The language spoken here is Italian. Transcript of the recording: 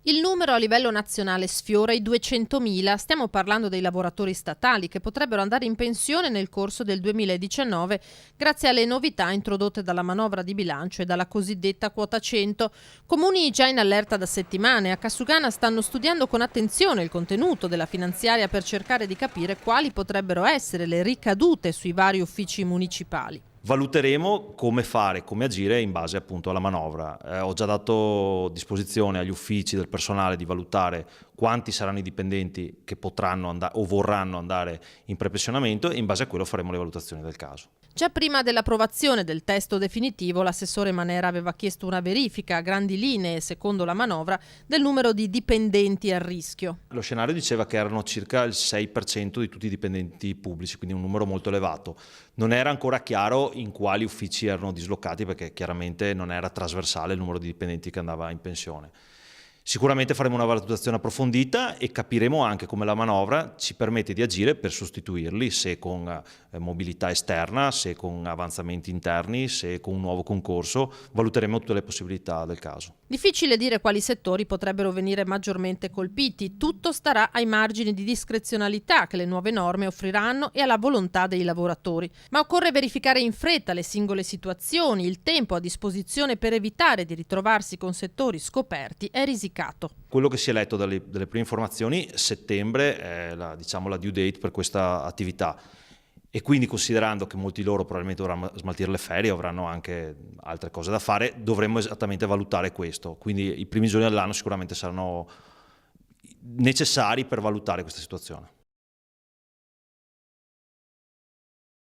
Il numero a livello nazionale sfiora i 200.000, stiamo parlando dei lavoratori statali che potrebbero andare in pensione nel corso del 2019 grazie alle novità introdotte dalla manovra di bilancio e dalla cosiddetta quota 100. Comuni già in allerta da settimane, a Cassugana stanno studiando con attenzione il contenuto della finanziaria per cercare di capire quali potrebbero essere le ricadute sui vari uffici municipali. Valuteremo come fare, come agire in base appunto alla manovra. Ho già dato disposizione agli uffici del personale di valutare quanti saranno i dipendenti che potranno o vorranno andare in prepensionamento e in base a quello faremo le valutazioni del caso. Già prima dell'approvazione del testo definitivo, l'assessore Manera aveva chiesto una verifica a grandi linee, secondo la manovra, del numero di dipendenti a rischio. Lo scenario diceva che erano circa il 6% di tutti i dipendenti pubblici, quindi un numero molto elevato. Non era ancora chiaro in quali uffici erano dislocati perché chiaramente non era trasversale il numero di dipendenti che andava in pensione. Sicuramente faremo una valutazione approfondita e capiremo anche come la manovra ci permette di agire per sostituirli, se con mobilità esterna, se con avanzamenti interni, se con un nuovo concorso. Valuteremo tutte le possibilità del caso. Difficile dire quali settori potrebbero venire maggiormente colpiti. Tutto starà ai margini di discrezionalità che le nuove norme offriranno e alla volontà dei lavoratori. Ma occorre verificare in fretta le singole situazioni, il tempo a disposizione per evitare di ritrovarsi con settori scoperti è risicato. Quello che si è letto delle prime informazioni, settembre è la due date per questa attività. E quindi, considerando che molti di loro probabilmente dovranno smaltire le ferie, avranno anche altre cose da fare, dovremmo esattamente valutare questo. Quindi i primi giorni dell'anno sicuramente saranno necessari per valutare questa situazione.